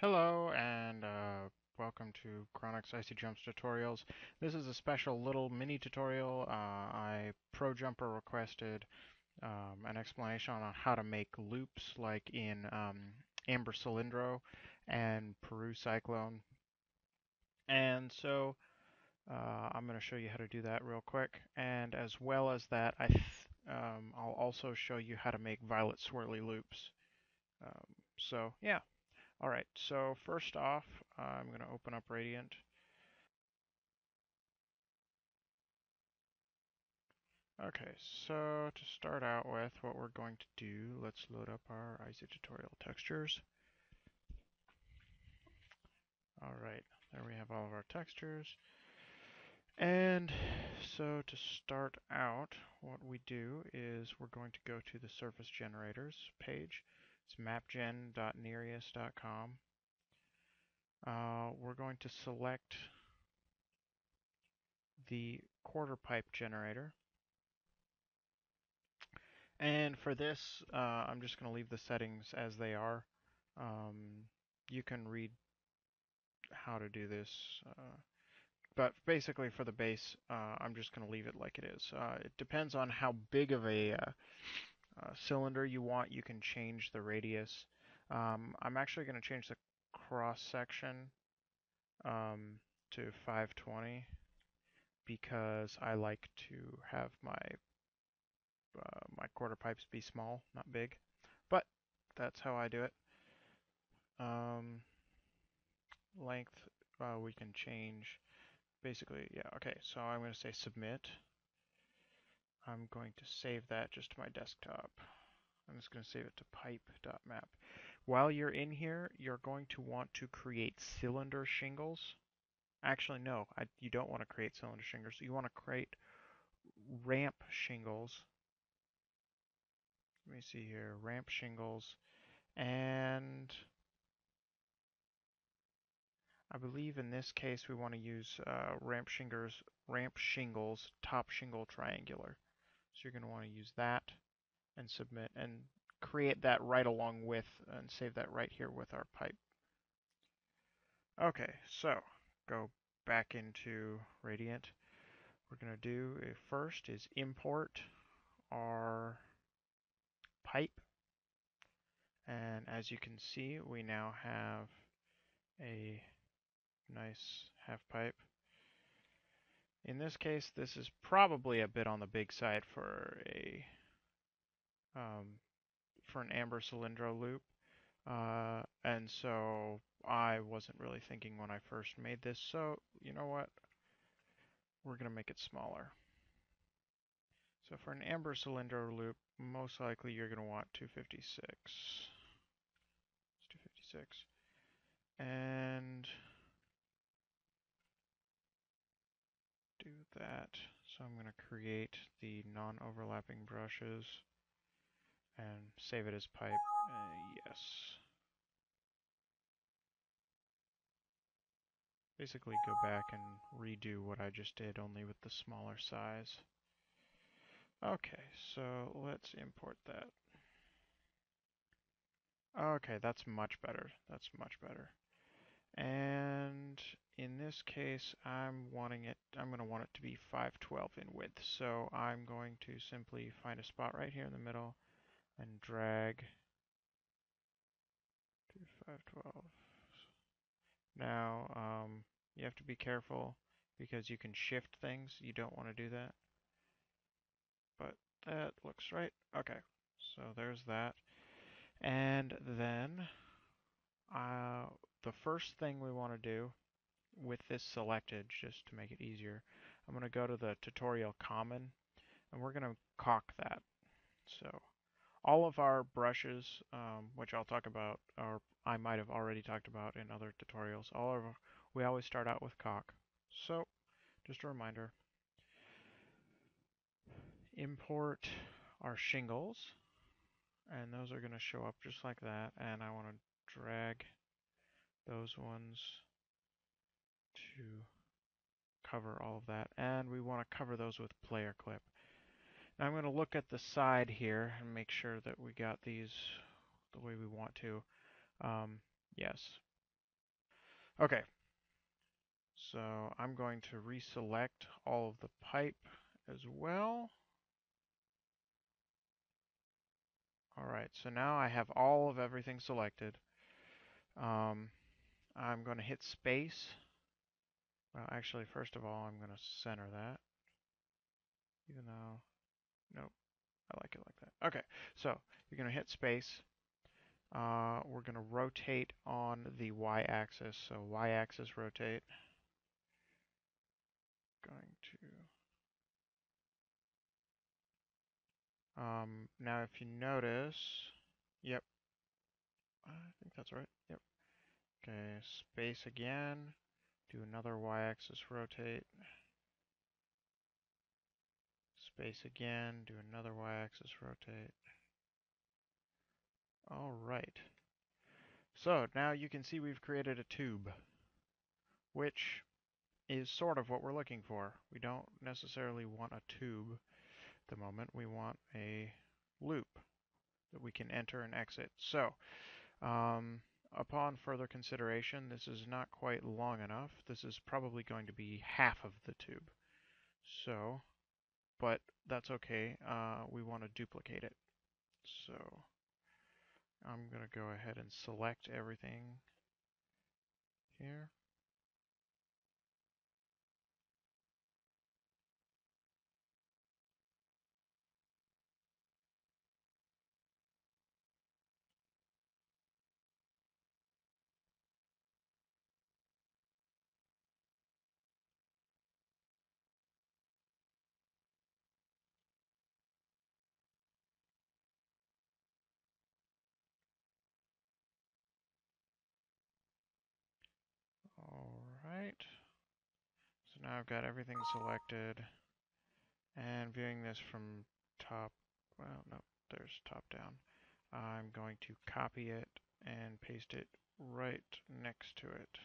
Hello and welcome to Chronix Icy Jumps tutorials. This is a special little mini tutorial. Pro Jumper requested an explanation on how to make loops like in Amber Cylindro and Peru Cyclone. And so I'm going to show you how to do that real quick. And as well as that, I'll also show you how to make violet swirly loops. So yeah. All right, so first off, I'm going to open up Radiant. Okay, so to start out with, what we're going to do, let's load up our Icy tutorial textures. All right, there we have all of our textures. And so to start out, what we do is we're going to go to the surface generators page. It's mapgen.nereus.com. We're going to select the quarter pipe generator. And for this, I'm just going to leave the settings as they are. You can read how to do this, but basically for the base, I'm just going to leave it like it is. It depends on how big of a cylinder you want. You can change the radius. I'm actually going to change the cross section to 520 because I like to have my quarter pipes be small, not big. But that's how I do it. Um, Length, we can change. Basically, yeah, okay, so I'm going to say submit. I'm going to save that just to my desktop. I'm just going to save it to pipe.map. While you're in here, you're going to want to create cylinder shingles. Actually, no, you don't want to create cylinder shingles. You want to create ramp shingles. Let me see here, ramp shingles. And I believe in this case we want to use ramp shingles, top shingle triangular. So you're going to want to use that and submit and create that right along with and save that right here with our pipe. Okay, so go back into Radiant. We're going to do first is import our pipe. And as you can see, we now have a nice half pipe. In this case, this is probably a bit on the big side um, for an amber cylindro loop, and so I wasn't really thinking when I first made this. So you know what? We're gonna make it smaller. So for an amber cylindro loop, most likely you're gonna want 256. It's 256, and do that. So I'm gonna create the non-overlapping brushes and save it as pipe. Yes. Basically go back and redo what I just did, only with the smaller size. Okay, so let's import that. Okay, that's much better. That's much better. And in this case, I'm going to want it to be 512 in width. So I'm going to simply find a spot right here in the middle and drag to 512. Now, you have to be careful because you can shift things. You don't want to do that. But that looks right. Okay, so there's that. And then the first thing we want to do with this selected, just to make it easier, I'm going to go to the tutorial common and we're going to caulk that. So all of our brushes, which I'll talk about, or I might have already talked about in other tutorials, we always start out with caulk. So just a reminder, import our shingles, and those are going to show up just like that, and I want to drag those ones to cover all of that, and we want to cover those with player clip. Now I'm going to look at the side here and make sure that we got these the way we want to. Yes. Okay, so I'm going to reselect all of the pipe as well. All right, so now I have all of everything selected. Um, I'm going to hit space. Well, actually, first of all, I'm going to center that, even though, nope, I like it like that. Okay, so you're going to hit space. We're going to rotate on the y-axis. So y-axis rotate. Going to, now if you notice, yep, I think that's right. Yep. Okay, space again. Do another y-axis rotate. Space again. Do another y-axis rotate. All right. So now you can see we've created a tube, which is sort of what we're looking for. We don't necessarily want a tube at the moment. We want a loop that we can enter and exit. So upon further consideration, this is not quite long enough. This is probably going to be half of the tube. So, but that's okay. We want to duplicate it. So I'm going to go ahead and select everything here. All right. So now I've got everything selected, and viewing this from top, well, no, there's top down. I'm going to copy it and paste it right next to it.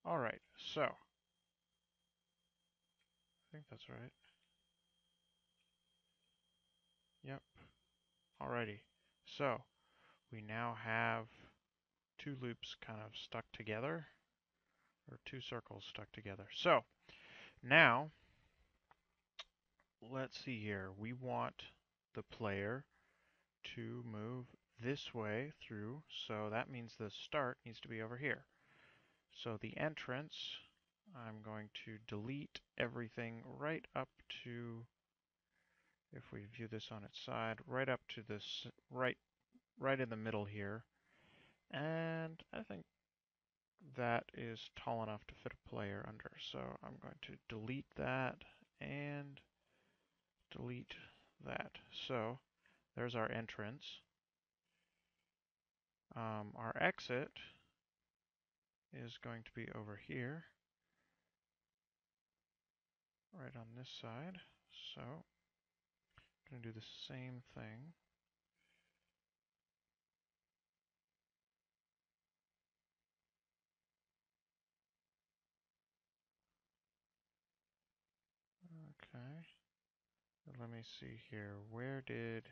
All right, so I think that's right. Yep. Alrighty. So we now have two loops kind of stuck together, or two circles stuck together. So now let's see here. We want the player to move this way through, so that means the start needs to be over here. So the entrance, I'm going to delete everything right up to, if we view this on its side, right up to this right in the middle here. And I think that is tall enough to fit a player under. So I'm going to delete that and delete that. So there's our entrance. Our exit is going to be over here, right on this side. So I'm going to do the same thing. Okay. Let me see here. Where did...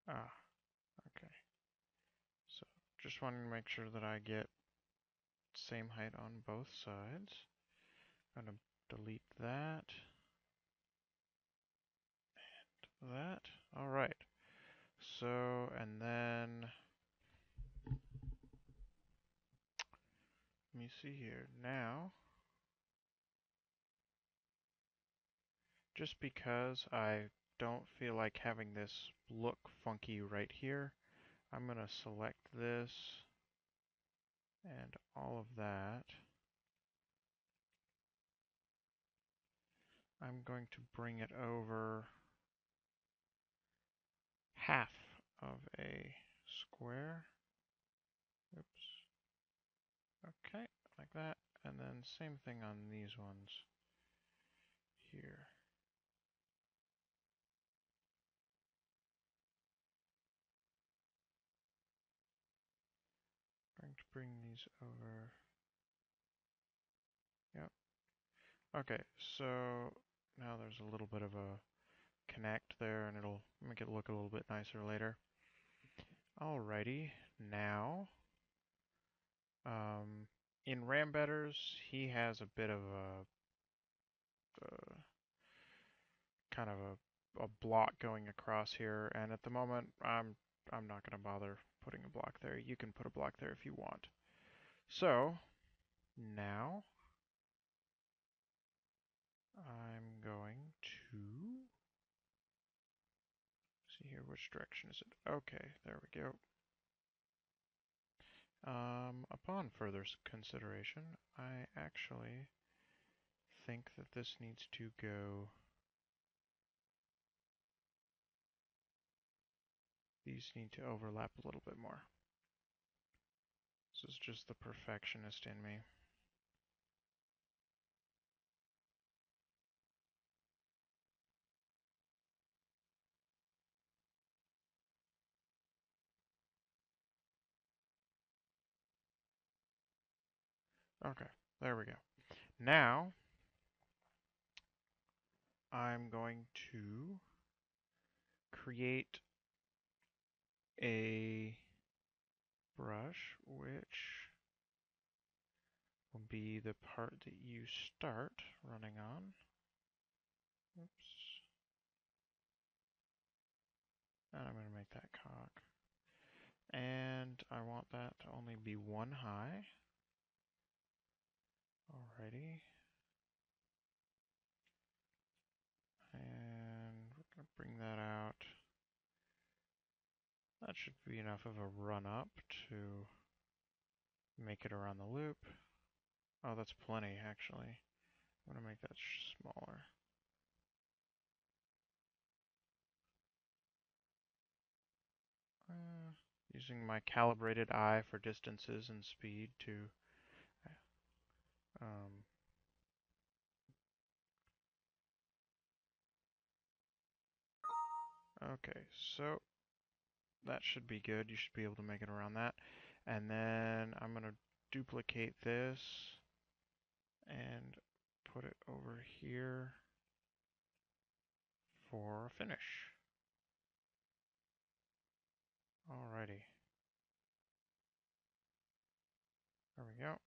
Ah, okay. So just wanting to make sure that I get same height on both sides. I'm going to delete that and that. All right. So, and then let me see here. Now, just because I don't feel like having this look funky right here, I'm going to select this and all of that. I'm going to bring it over half of a square. Oops. Okay, like that. And then same thing on these ones here. Going to bring these over. Yep. Okay, so now there's a little bit of a connect there, and it'll make it look a little bit nicer later. Alrighty, now, um, in Rambedders, he has a bit of a kind of a block going across here, and at the moment, I'm not going to bother putting a block there. You can put a block there if you want. So, now, I'm going to see here, which direction is it? Okay, there we go. Upon further consideration, I actually think that this needs to go. These need to overlap a little bit more. This is just the perfectionist in me. Okay, there we go. Now, I'm going to create a brush which will be the part that you start running on. Oops. And I'm going to make that cock. And I want that to only be one high. Alrighty. And we're going to bring that out. That should be enough of a run up to make it around the loop. Oh, that's plenty actually. I'm going to make that smaller. Using my calibrated eye for distances and speed to um, okay, so that should be good. You should be able to make it around that. And then I'm going to duplicate this and put it over here for a finish. Alrighty. There we go.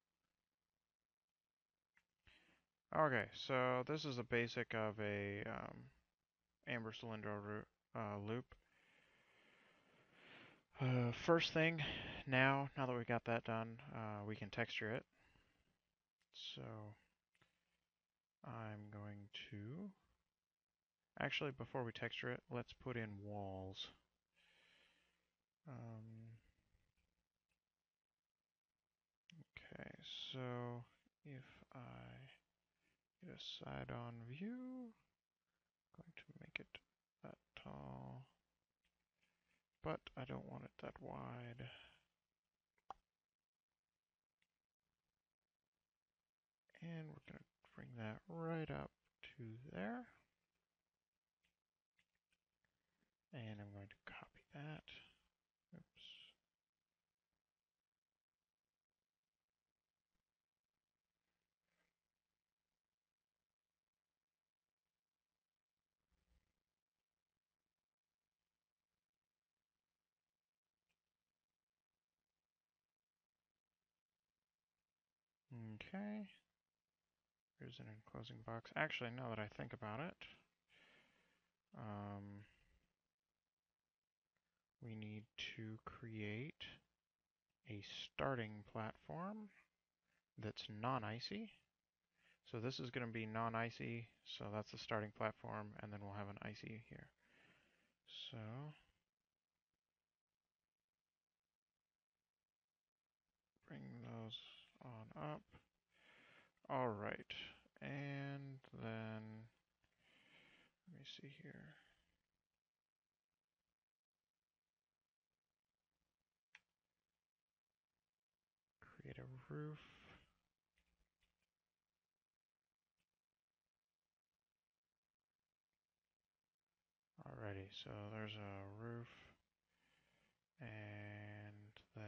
Okay, so this is a basic of a amber cylindro loop. First thing, now that we got that done, we can texture it. So I'm going to, actually before we texture it, let's put in walls. Okay, so if I get a side-on view, I'm going to make it that tall, but I don't want it that wide. And we're going to bring that right up to there. And I'm going to copy that. Oops. Okay. Here's an enclosing box. Actually, now that I think about it, we need to create a starting platform that's non-icy. So this is going to be non-icy, so that's the starting platform, and then we'll have an icy here. So bring those on up. All right, and then let me see here. Create a roof. Alrighty, so there's a roof, and then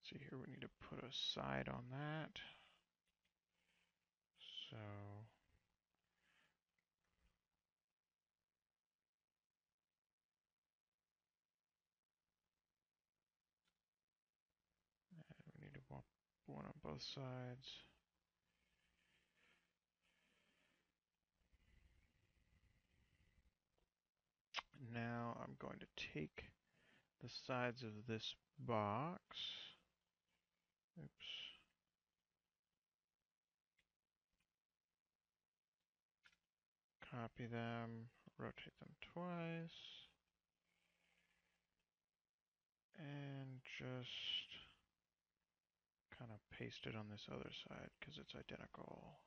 see here, we need to put a side on that. So both sides. Now I'm going to take the sides of this box. Oops. Copy them, rotate them twice, and just kind of paste it on this other side because it's identical.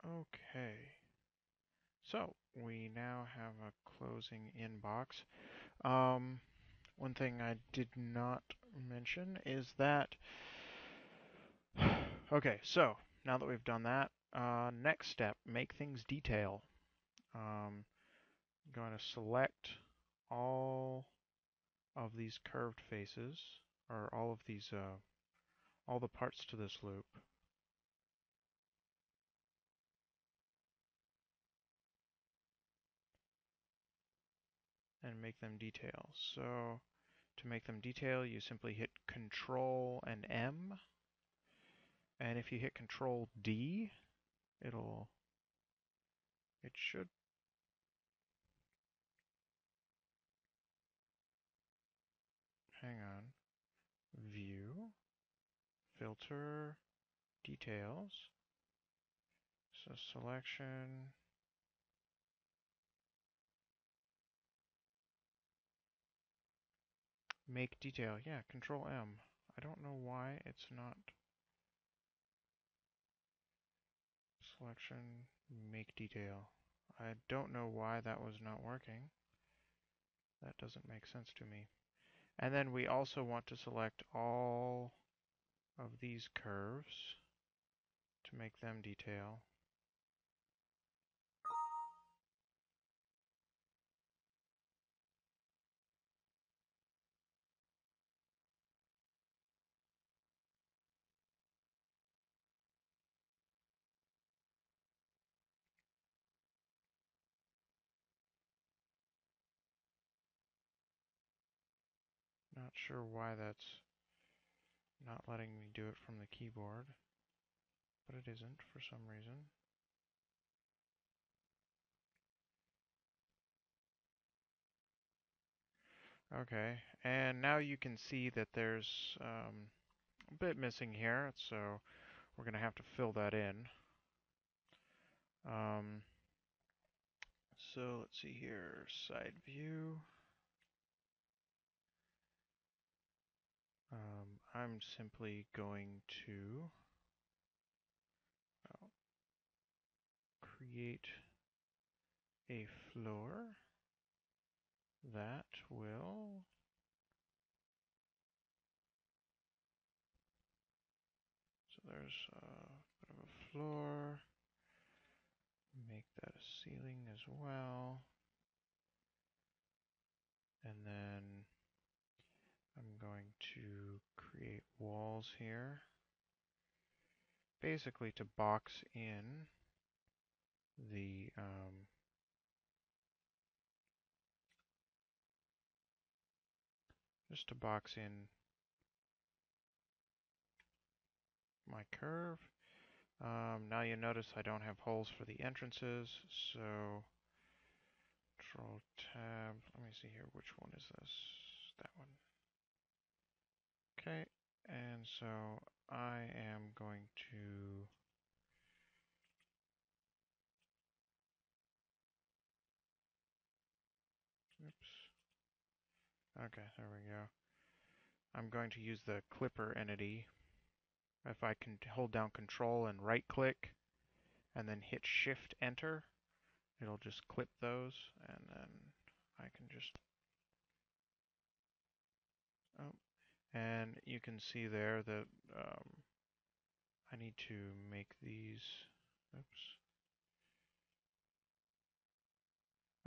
Okay. So we now have a closing in box. One thing I did not mention is that, okay, so now that we've done that, next step, make things detail. I'm going to select all of these curved faces, or all of these, all the parts to this loop. And make them detail. So to make them detail, you simply hit Control and M. And if you hit Control D, it should, hang on, View, Filter, Details. So Selection, Make Detail. Yeah, Control M. I don't know why it's not. Selection, Make Detail. I don't know why that was not working. That doesn't make sense to me. And then we also want to select all of these curves to make them detail. Not sure why that's not letting me do it from the keyboard, but it isn't for some reason. Okay, and now you can see that there's a bit missing here, so we're going to have to fill that in. So let's see here, side view. I'm simply going to create a floor that will so there's a bit of a floor, make that a ceiling as well, and then I'm going to create walls here, basically to box in the just to box in my curve. Now you notice I don't have holes for the entrances, so Control Tab, let me see here, which one is this? That one. Okay, and so I am going to oops. Okay, there we go. I'm going to use the clipper entity. If I can hold down Control and right click and then hit Shift Enter, it'll just clip those, and then I can just oh, and you can see there that I need to make these oops.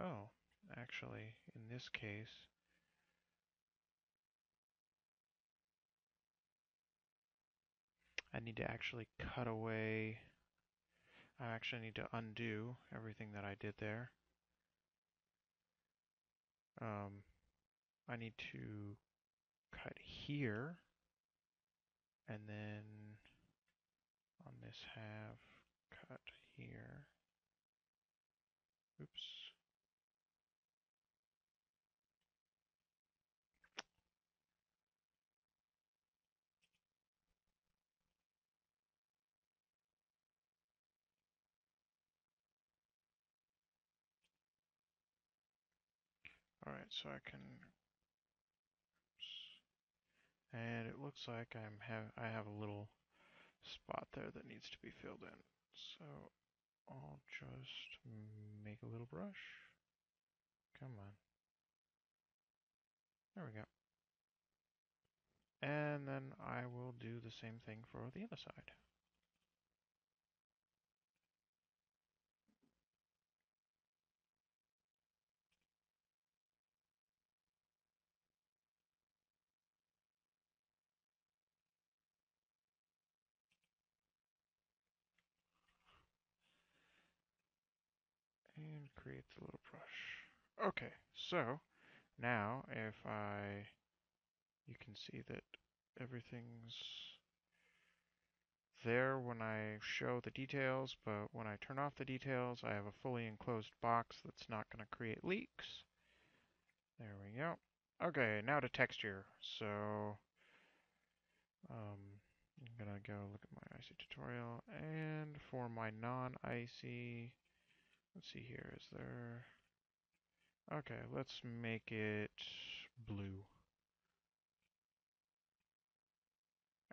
Oh, actually, in this case, I need to actually cut away. I actually need to undo everything that I did there. I need to here, and then on this half, cut here. Oops. All right, so I can, and it looks like I have a little spot there that needs to be filled in. So I'll just make a little brush. Come on. There we go. And then I will do the same thing for the other side. And create the little brush. Okay, so now you can see that everything's there when I show the details, but when I turn off the details, I have a fully enclosed box that's not going to create leaks. There we go. Okay, now to texture. So I'm gonna go look at my icy tutorial, and for my non-icy, let's see here, is there, okay, let's make it blue.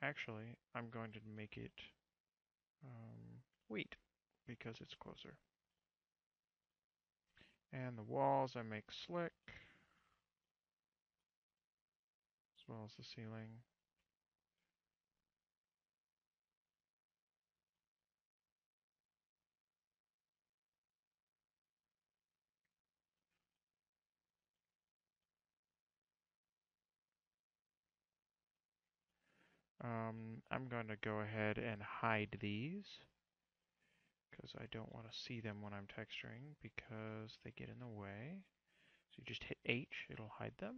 Actually, I'm going to make it wheat because it's closer. And the walls I make slick, as well as the ceiling. I'm going to go ahead and hide these because I don't want to see them when I'm texturing because they get in the way. So you just hit H, it'll hide them.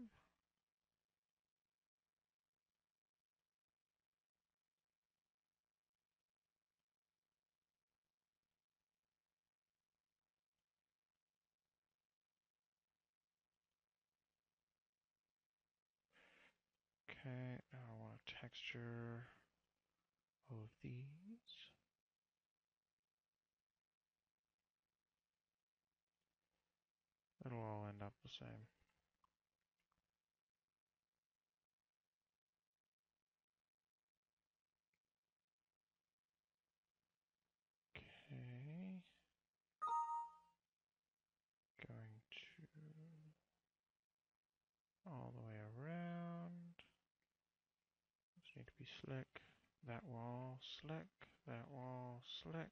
Okay, now I want to texture all of these. It'll all end up the same. Okay. Going to all the way around. Just need to be slick. That wall, slick. That wall, slick.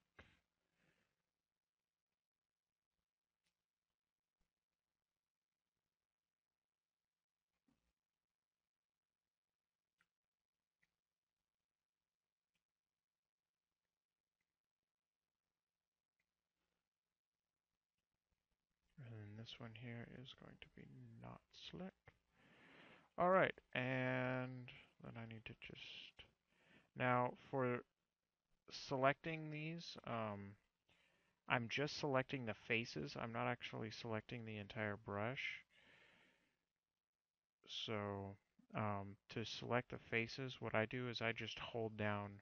And then this one here is going to be not slick. Alright, and then I need to just... Now, for selecting these, I'm just selecting the faces. I'm not actually selecting the entire brush. So, to select the faces, what I do is I just hold down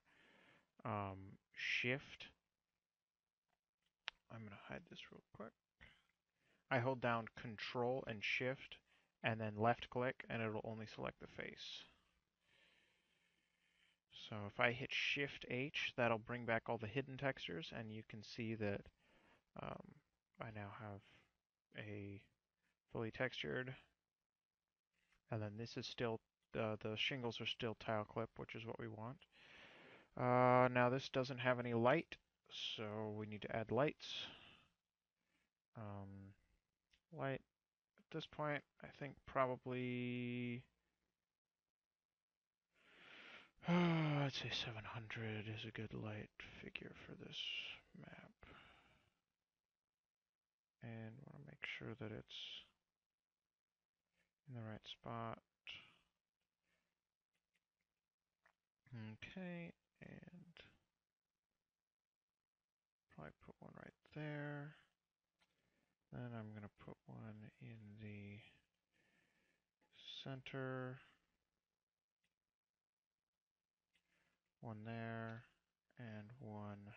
Shift. I'm going to hide this real quick. I hold down Control and Shift, and then left click, and it'll only select the face. So if I hit Shift H, that'll bring back all the hidden textures, and you can see that I now have a fully textured, and then this is still, the shingles are still tile clip, which is what we want. Now this doesn't have any light, so we need to add lights. Light, at this point, I think probably, I'd say 700 is a good light figure for this map. And want to make sure that it's in the right spot. Okay, and probably put one right there. Then I'm going to put one in the center, one there, and one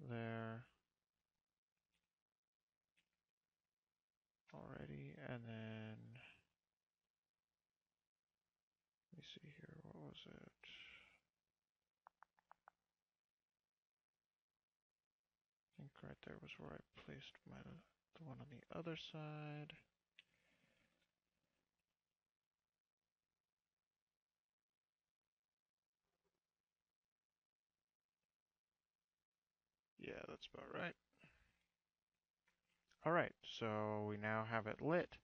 there. Alrighty, and then let me see here, what was it? I think right there was where I placed the one on the other side. Yeah, that's about right. Alright, so we now have it lit.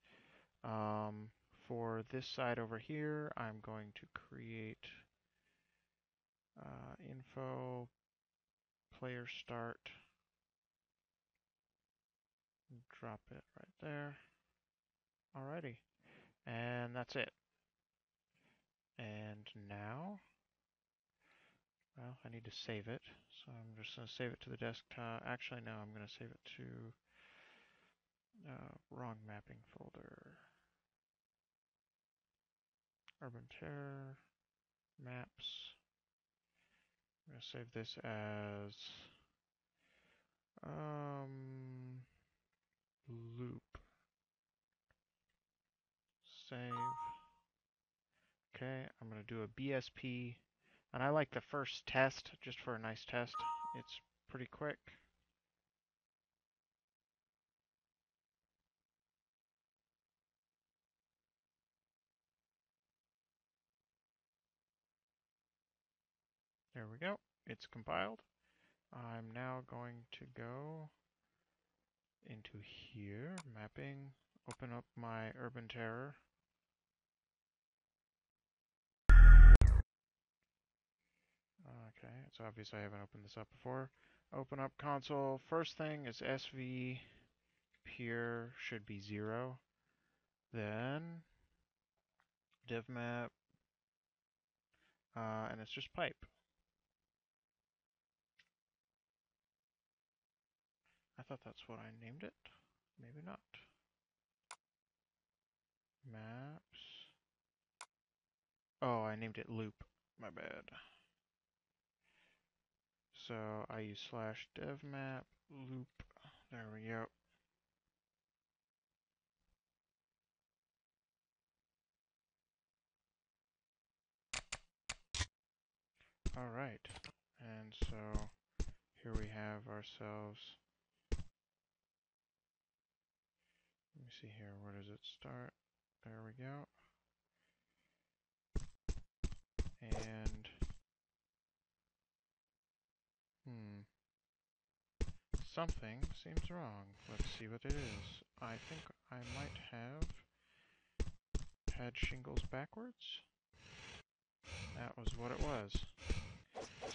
For this side over here, I'm going to create info, player start, drop it right there. Alrighty, and that's it. And now, well, I need to save it, so I'm just going to save it to the desktop. Actually, no, I'm going to save it to wrong mapping folder. Urban Terror, Maps. I'm going to save this as loop. Save. Okay, I'm going to do a BSP. And I like the first test, just for a nice test. It's pretty quick. There we go. It's compiled. I'm now going to go into here, mapping, open up my Urban Terror. Okay, it's obvious I haven't opened this up before. Open up console. First thing is SV peer should be 0. Then div map, and it's just pipe. I thought that's what I named it. Maybe not. Maps. Oh, I named it loop. My bad. So I use /devmap loop. There we go. Alright. And so here we have ourselves. Let me see here. Where does it start? There we go. And something seems wrong. Let's see what it is. I think I might have had shingles backwards. That was what it was.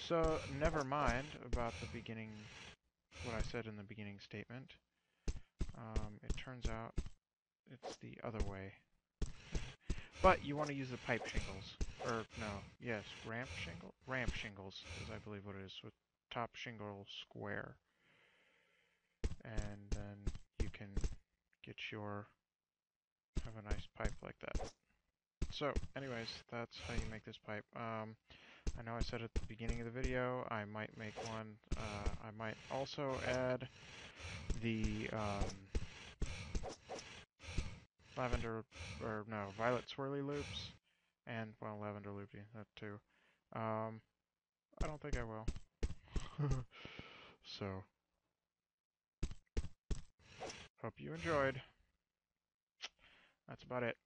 So never mind about the beginning, what I said in the beginning statement. It turns out it's the other way. But you want to use the pipe shingles. Or, no, yes, ramp shingle? Ramp shingles is, I believe, what it is, with top shingle square. And then you can have a nice pipe like that. So, anyways, that's how you make this pipe. I know I said at the beginning of the video, I might make one. I might also add the violet swirly loops, and, well, lavender loopy, that too. I don't think I will. So, hope you enjoyed. That's about it.